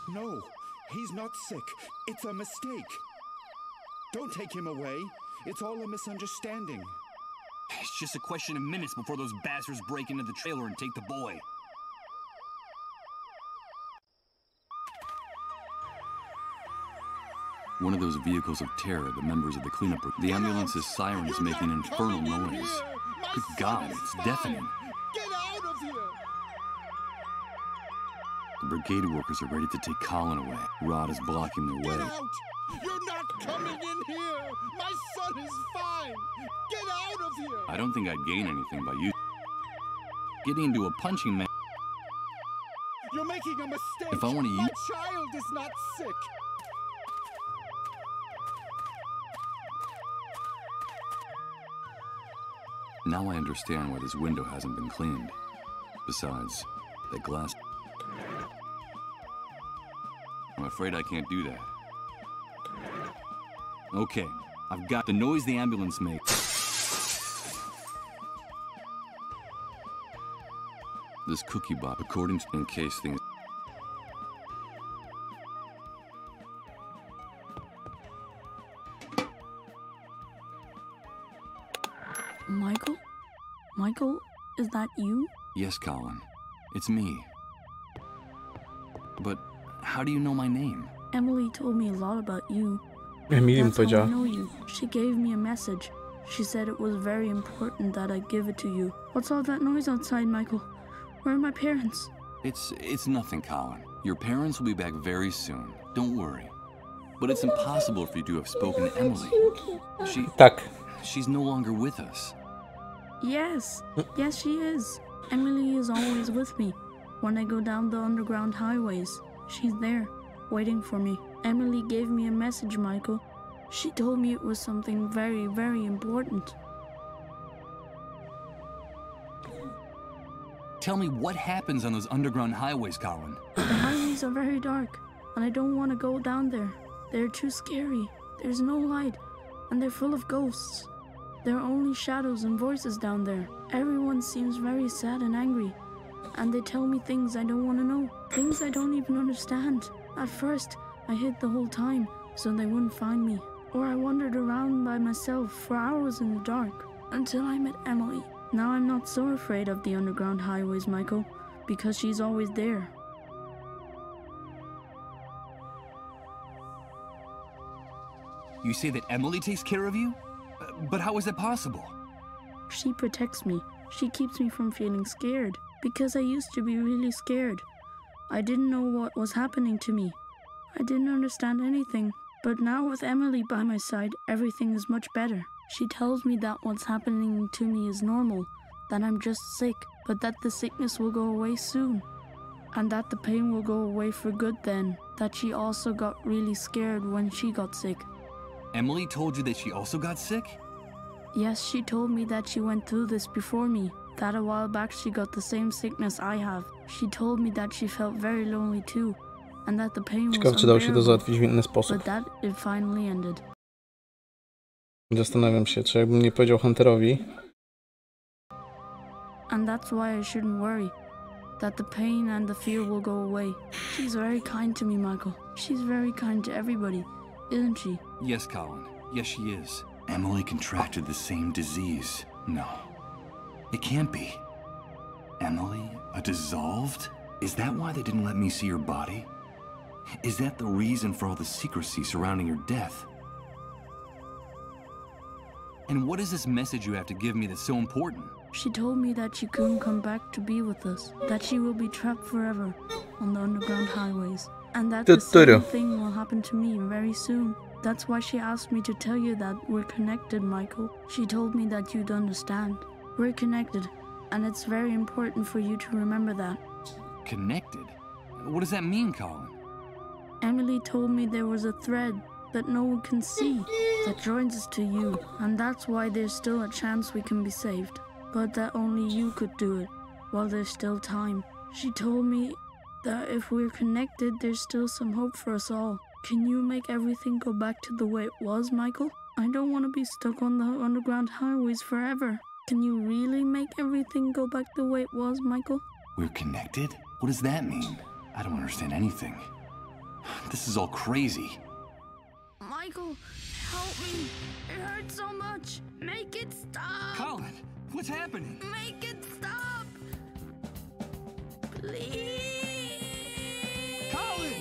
No, he's not sick. It's a mistake. Don't take him away. It's all a misunderstanding. It's just a question of minutes before those bastards break into the trailer and take the boy. One of those vehicles of terror, the members of the cleanup. The ambulance's siren is making an infernal noise. Good God, it's deafening. Get out of here! The brigade workers are ready to take Colin away. Rod is blocking their way. Get out! You're not coming in here! My son is fine! Get out of here! I don't think I'd gain anything by you getting into a punching match. You're making a mistake! If I want to My child is not sick! Now I understand why this window hasn't been cleaned. Besides, that glass... I'm afraid I can't do that. Okay, I've got the noise the ambulance makes. This cookie bot, according to in case things... Michael? Michael, is that you? Yes, Colin. It's me. But how do you know my name? Emily told me a lot about you. Emilia mi That's how I powiedziała. know you. She gave me a message. She said it was very important that I give it to you. What's all that noise outside, Michael? Where are my parents? It's nothing, Colin. Your parents will be back very soon. Don't worry. But it's impossible for you to have spoken to Emily. Tak. She's no longer with us. Yes. Yes, she is. Emily is always with me. When I go down the underground highways, she's there, waiting for me. Emily gave me a message, Michael. She told me it was something very, very important. Tell me what happens on those underground highways, Colin. The highways are very dark, and I don't want to go down there. They're too scary. There's no light, and they're full of ghosts. There are only shadows and voices down there. Everyone seems very sad and angry, and they tell me things I don't want to know, things I don't even understand. At first, I hid the whole time so they wouldn't find me, or I wandered around by myself for hours in the dark until I met Emily. Now I'm not so afraid of the underground highways, Michael, because she's always there. You say that Emily takes care of you? But how is that possible? She protects me. She keeps me from feeling scared, because I used to be really scared. I didn't know what was happening to me. I didn't understand anything. But now with Emily by my side, everything is much better. She tells me that what's happening to me is normal, that I'm just sick, but that the sickness will go away soon. And that the pain will go away for good then, that she also got really scared when she got sick. Emily told you that she also got sick? Yes, she told me that she went through this before me, that a while back she got the same sickness I have. She told me that she felt very lonely too, and that the pain was Ciekawe, czy dało się to unbearable, załatwić w inny sposób. but that it finally ended. Zastanawiam się, czy jakbym nie powiedział Hunterowi. And that's why I shouldn't worry, that the pain and the fear will go away. She's very kind to me, Michael. She's very kind to everybody, isn't she? Yes, Colin. Yes, she is. Emily contracted the same disease. No, it can't be. Emily, a dissolved? Is that why they didn't let me see your body? Is that the reason for all the secrecy surrounding your death? And what is this message you have to give me that's so important? She told me that she couldn't come back to be with us, that she will be trapped forever on the underground highways, and that the same thing will happen to me very soon. That's why she asked me to tell you that we're connected, Michael. She told me that you'd understand. We're connected, and it's very important for you to remember that. Connected? What does that mean, Colin? Emily told me there was a thread that no one can see that joins us to you, and that's why there's still a chance we can be saved. But that only you could do it, while there's still time. She told me that if we're connected, there's still some hope for us all. Can you make everything go back to the way it was, Michael? I don't want to be stuck on the underground highways forever. Can you really make everything go back the way it was, Michael? We're connected? What does that mean? I don't understand anything. This is all crazy. Michael, help me. It hurts so much. Make it stop. Colin, what's happening? Make it stop. Please. Colin!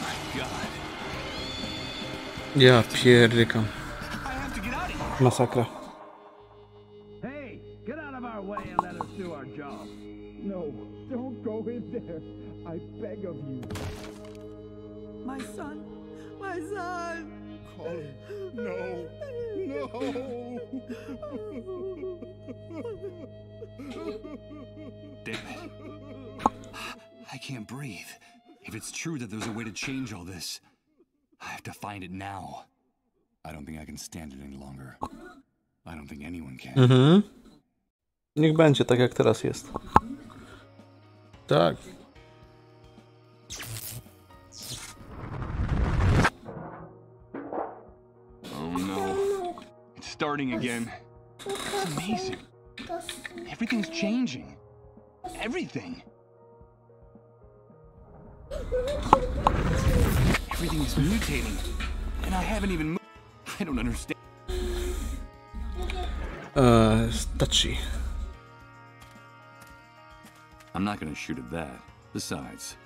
My God. Ja pierdykam. I have to get out of here. Masakra. Hey, get out of our way and let us do our job. No, don't go in there. I beg of you. My son! My son! Colin, no. No. Damn it. I can't breathe. If it's true that there's a way to change all this, I have to find it now. I don't think I can stand it any longer. I don't think anyone can. Niech będzie tak jak teraz jest. Tak. Oh no. It's starting again. It's amazing. Everything's changing. Everything. Everything is mutating. And I haven't even moved. I don't understand. It's touchy. I'm not gonna shoot at that. Besides,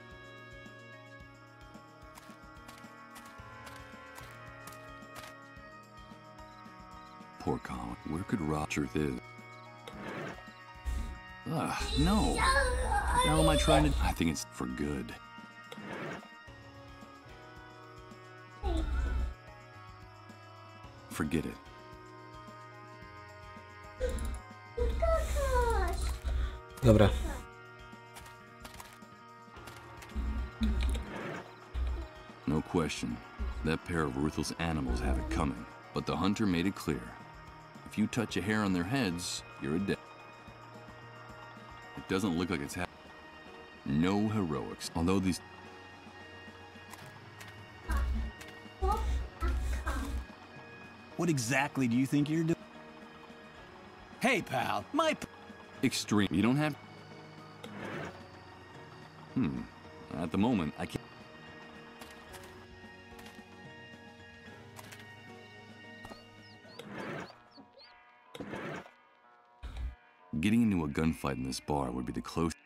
poor Colin. Where could Rob? Truth is, no. What the hell am I trying to? I think it's for good. Forget it. Dobra. No question. That pair of ruthless animals have it coming. But the hunter made it clear. If you touch a hair on their heads, you're a dead. It doesn't look like it's happening. No heroics. Although these... What exactly do you think you're doing? Hey, pal, Extreme. You don't have... At the moment, I can't... Getting into a gunfight in this bar would be the closest.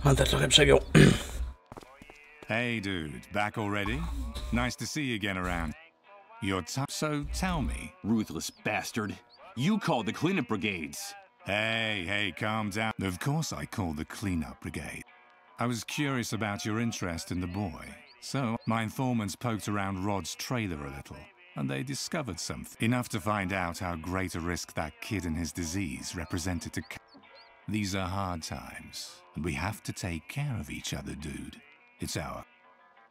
Hunter trochę przegiął. Hey, dude, back already? Nice to see you again around. So tell me. Ruthless bastard. You called the cleanup brigades. Hey, calm down. Of course I called the cleanup brigade. I was curious about your interest in the boy. So, my informants poked around Rod's trailer a little, and they discovered something. Enough to find out how great a risk that kid and his disease represented to... These are hard times, and we have to take care of each other, dude. It's our...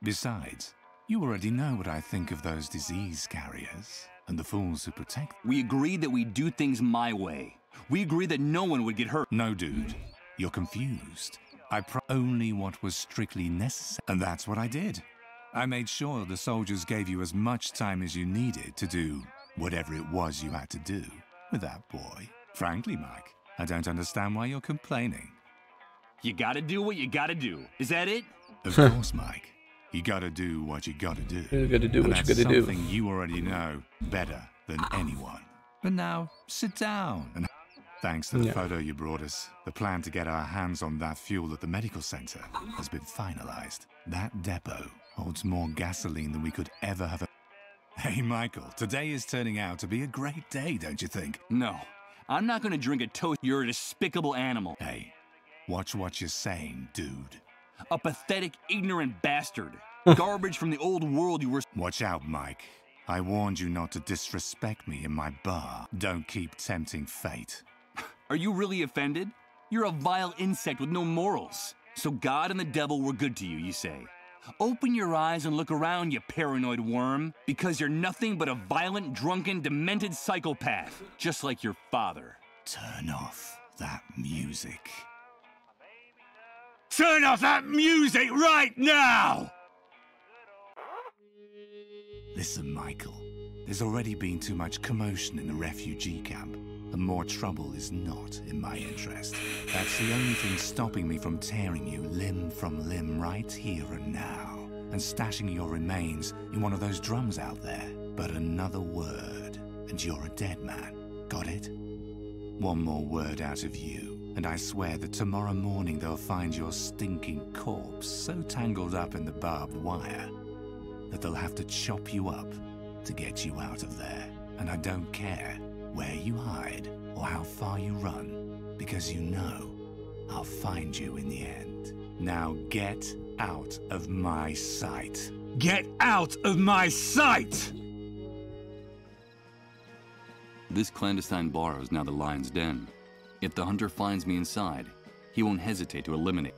Besides, you already know what I think of those disease carriers, and the fools who protect... We agreed that we'd do things my way. We agreed that no one would get hurt. No, dude. You're confused. Only what was strictly necessary. And that's what I did. I made sure the soldiers gave you as much time as you needed to do whatever it was you had to do with that boy. Frankly, Mike, I don't understand why you're complaining. You gotta do what you gotta do. Is that it? Of course, Mike. You gotta do what you gotta do. You gotta do And what you that's gotta do. something you already know better than anyone. But now, sit down and... Thanks to the photo you brought us, the plan to get our hands on that fuel at the medical center has been finalized. That depot holds more gasoline than we could ever have. Hey, Michael, today is turning out to be a great day, don't you think? No. I'm not gonna drink a toast. You're a despicable animal. Hey, watch what you're saying, dude. A pathetic, ignorant bastard. Garbage from the old world you were... Watch out, Mike. I warned you not to disrespect me in my bar. Don't keep tempting fate. Are you really offended? You're a vile insect with no morals. So God and the devil were good to you, you say. Open your eyes and look around, you paranoid worm, because you're nothing but a violent, drunken, demented psychopath, just like your father. Turn off that music. Turn off that music right now! Listen, Michael. There's already been too much commotion in the refugee camp, and more trouble is not in my interest. That's the only thing stopping me from tearing you limb from limb right here and now, and stashing your remains in one of those drums out there. But another word, and you're a dead man. Got it? One more word out of you, and I swear that tomorrow morning they'll find your stinking corpse so tangled up in the barbed wire that they'll have to chop you up to get you out of there. And I don't care where you hide or how far you run, because you know I'll find you in the end. Now get out of my sight. Get out of my sight! This clandestine bar is now the lion's den. If the hunter finds me inside, he won't hesitate to eliminate.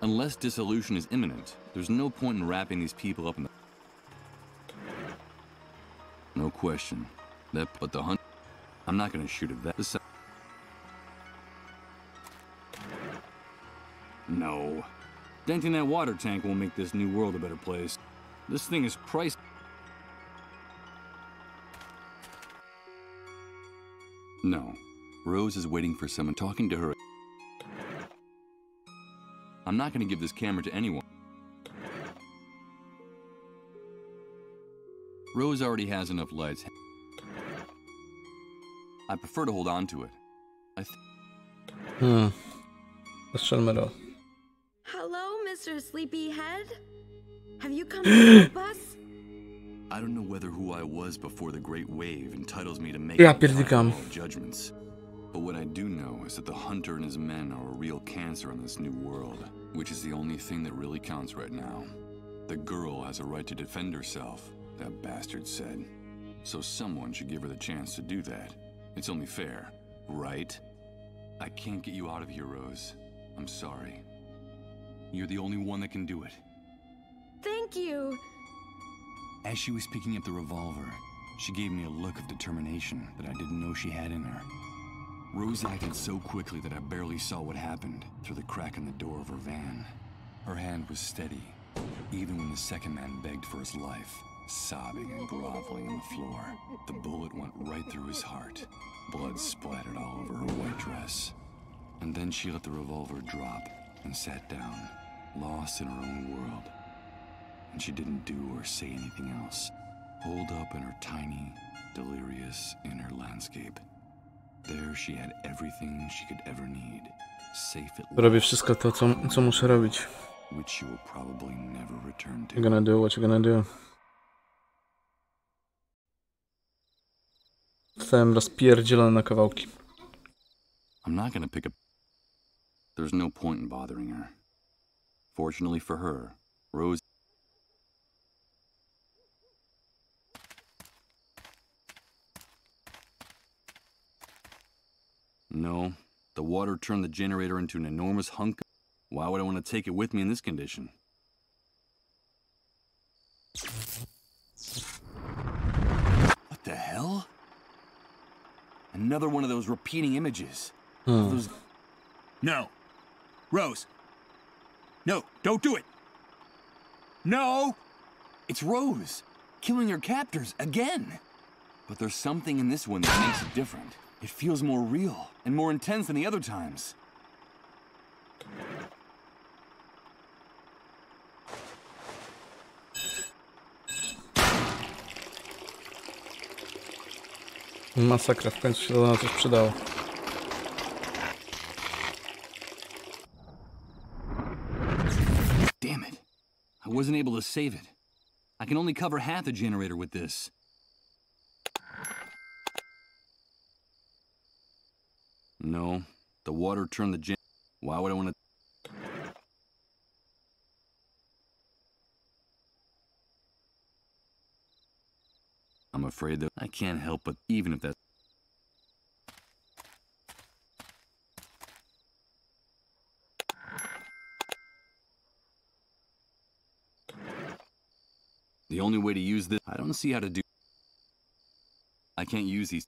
Unless dissolution is imminent, there's no point in wrapping these people up in the... No question. But the hunt... I'm not gonna shoot at that. No. Denting that water tank won't make this new world a better place. This thing is priced... No. Rose is waiting for someone talking to her. I'm not going to give this camera to anyone. Rose already has enough lights. I prefer to hold on to it. Strzelmy do. Hello, Mr. Sleepyhead. Have you come to help us? I don't know whether who I was before the Great Wave entitles me to make judgments. But what I do know is that the hunter and his men are a real cancer in this new world, which is the only thing that really counts right now. The girl has a right to defend herself, that bastard said. So someone should give her the chance to do that. It's only fair, right? I can't get you out of here, Rose. I'm sorry. You're the only one that can do it. Thank you. As she was picking up the revolver, she gave me a look of determination that I didn't know she had in her. Rose acted so quickly that I barely saw what happened through the crack in the door of her van. Her hand was steady, even when the second man begged for his life, sobbing and groveling on the floor. The bullet went right through his heart. Blood splattered all over her white dress. And then she let the revolver drop and sat down, lost in her own world. And she didn't do or say anything else, holed up in her tiny, delirious inner landscape. There she had everything she could ever need, safe at last. Robię wszystko to, co muszę robić. Which she will probably never return to. You're gonna do what you're gonna do. Zostałem rozpierdzielony na kawałki. I'm not gonna pick up. There's no point in bothering her. Fortunately for her, Rose. No, the water turned the generator into an enormous hunk. Why would I want to take it with me in this condition? What the hell? Another one of those repeating images. Those... No. Rose. No, don't do it. No! It's Rose, killing her captors again. But there's something in this one that makes it different. It feels more real and more intense than the other times. Masakra, w końcu się to na coś przydało. Damn it. I wasn't able to save it. I can only cover half the generator with this. No, the water turned the gen... Why would I want to... I'm afraid that I can't help but even if that... The only way to use this... I don't see how to do... I can't use these...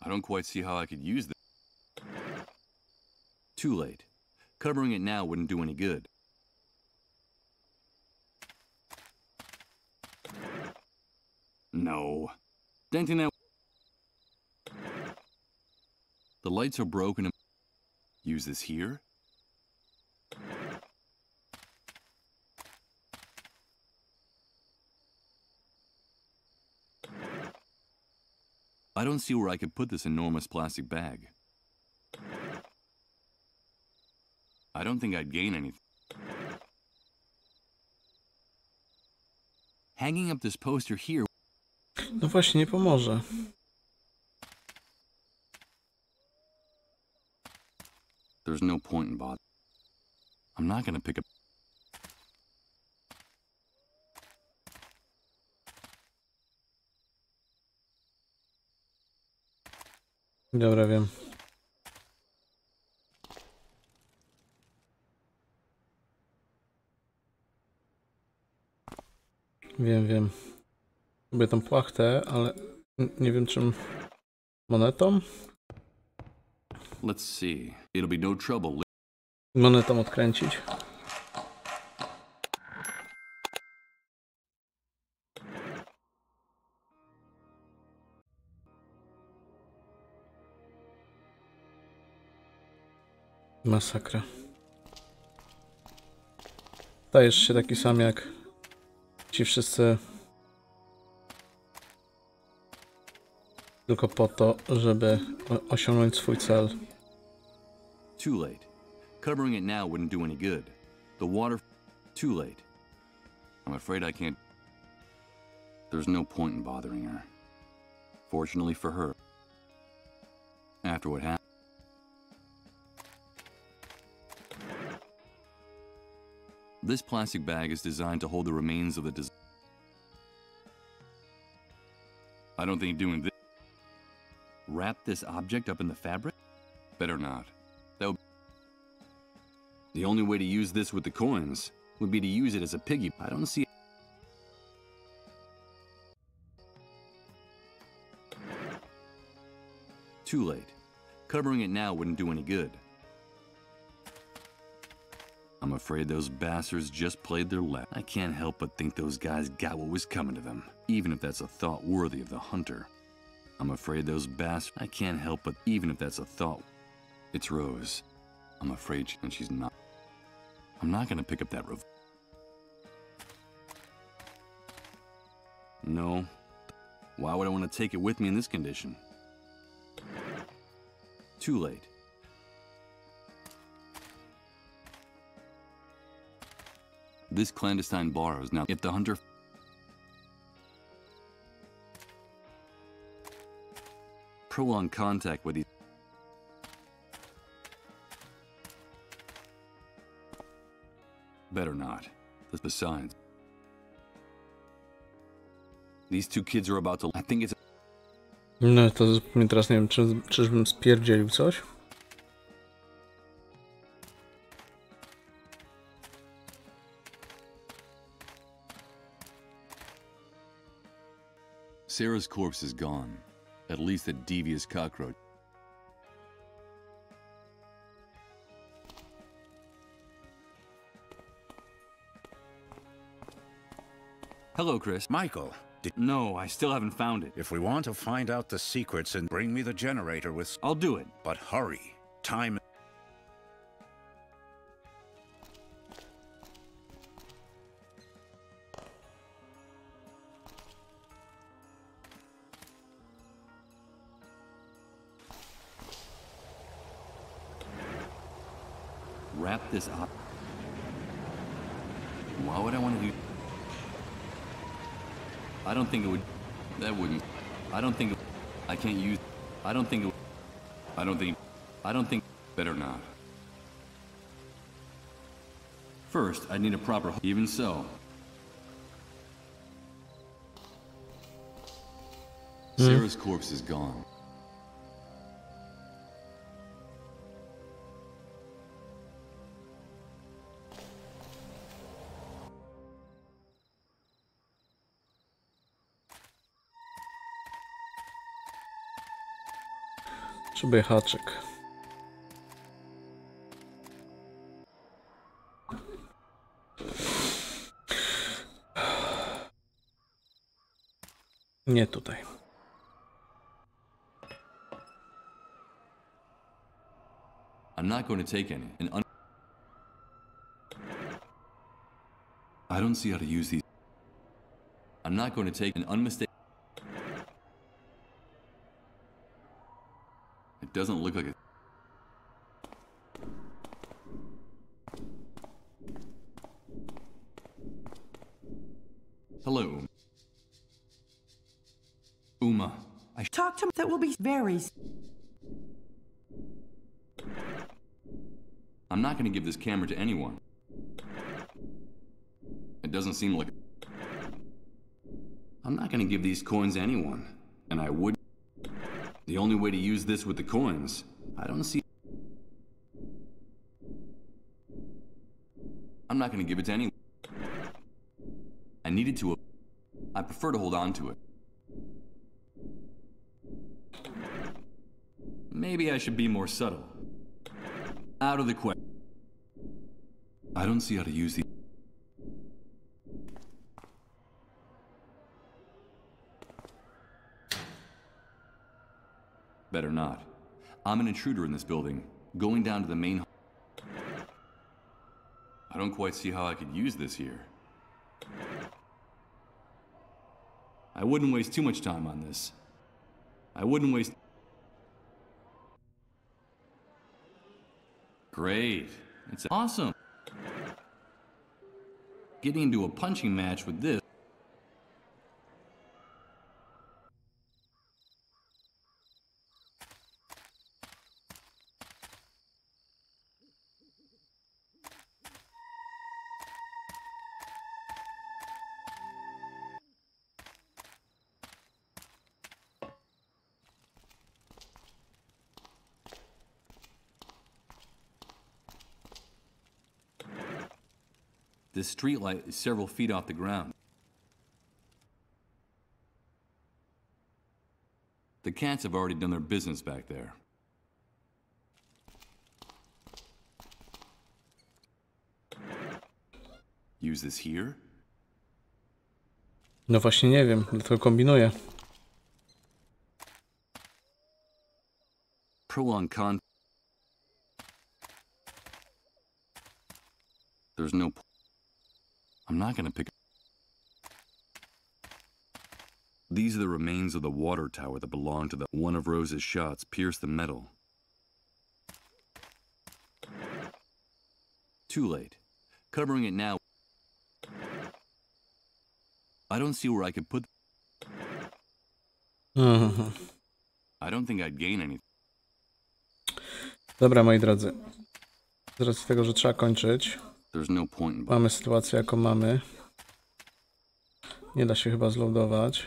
I don't quite see how I could use this. Too late. Covering it now wouldn't do any good. No. Denting that... The lights are broken. Use this here? I don't see where I could put this enormous plastic bag. I don't think I'd gain anything. Hanging up this poster here... No właśnie, nie pomoże. There's no point in bother. I'm not gonna pick up... Dobra, wiem. Wiem. Lubię tą płachtę, ale nie wiem czym... Monetą? Let's see. It'll be no trouble. Monetą odkręcić. Masakra. Stajesz się taki sam jak ci wszyscy tylko po to, żeby osiągnąć swój cel. Too late. Covering it now wouldn't do any good. The water... Too late. I'm afraid I can't... There's no point in bothering her. Fortunately for her. After what happened... This plastic bag is designed to hold the remains of the I don't think doing this... Wrap this object up in the fabric? Better not. That would... The only way to use this with the coins would be to use it as a piggy. I don't see... Too late. Covering it now wouldn't do any good. I'm afraid those bastards just played their last. I can't help but think those guys got what was coming to them, even if that's a thought worthy of the hunter. I'm afraid those bastards... I can't help but... Even if that's a thought... It's Rose. I'm afraid and she's not... I'm not gonna pick up that revolver. No. Why would I want to take it with me in this condition? Too late. This clandestine bar is now... If the hunter... Prolonged contact with these... Better not. Besides... These two kids are about to... I think it's... No to mnie teraz nie wiem, czyżbym spierdzielił coś? Sarah's corpse is gone. At least the devious cockroach. Hello, Chris. Michael, No, I still haven't found it. if we want to find out the secrets, and bring me the generator with... I'll do it. But hurry. Time... Wrap this up. Why would I want to do... I don't think it would... That wouldn't... I don't think... I can't use... I don't think... I don't think... I don't think... Better not. First, I need a proper... Even so. Sarah's corpse is gone. Potrzebuję haczyk. Nie tutaj. I'm not going to take any. I don't see how to use these. I'm not going to take an unmistakable. It doesn't look like it. Hello. Uma. Talk to him. That will be very... I'm not going to give this camera to anyone. It doesn't seem like... I'm not going to give these coins to anyone. And I would... The only way to use this with the coins, I don't see... I'm not going to give it to anyone. I needed to... I prefer to hold on to it. Maybe I should be more subtle. Out of the question. I don't see how to use these. Better not. I'm an intruder in this building, going down to the main. I don't quite see how I could use this here. I wouldn't waste too much time on this. I wouldn't waste... Great. It's awesome. Getting into a punching match with this. This streetlight is several feet off the ground. The cats have already done their business back there. Use this here? No właśnie nie wiem, dlatego kombinuję. Prolonged con... There's no... I'm not gonna pick... These are the remains of the water tower that belonged to the... One of Rose's shots pierced the metal. Too late. Covering it now... I don't see where I could put... I don't think I'd gain anything. Dobra, moi drodzy. Z racji tego, że trzeba kończyć. No point. Mamy sytuację, jaką mamy. Nie da się chyba zloadować.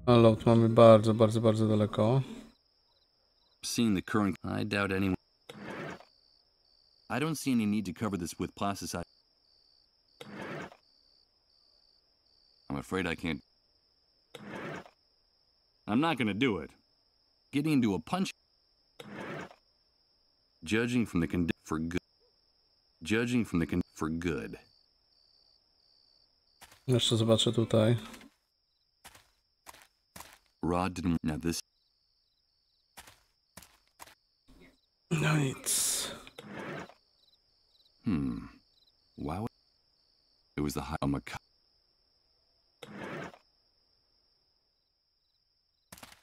A load mamy bardzo, bardzo, bardzo daleko. Seeing the current, I doubt anyone. I don't see any need to cover this with plasticide. I'm afraid I can't. I'm not gonna do it. Getting into a punch. Judging from the for good. Judging from the for good. Jeszcze zobaczę tutaj. Rod didn't. Now this. No nic. Wow. It was the high.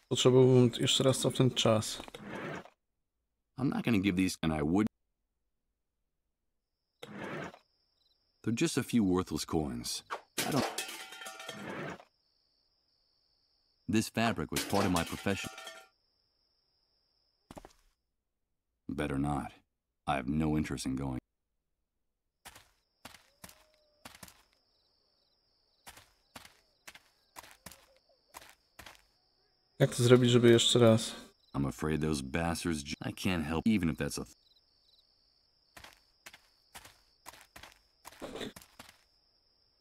Potrzebowałbym jeszcze raz cofnąć czas. I'm not gonna give these, and I would. They're just a few worthless coins. I don't. This fabric was part of my profession. Better not. I have no interest in going. Jak to zrobić, żeby jeszcze raz? I'm afraid those bastards. I can't help, even if that's a.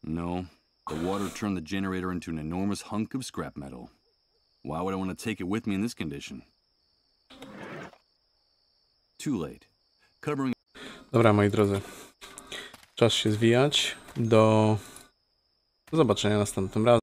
No, the water turned the generator into an enormous hunk of scrap metal. Why would I want to take it with me in this condition? Too late. Covering. Dobra, moi drodzy. Czas się zwijać. Do zobaczenia następnym razem.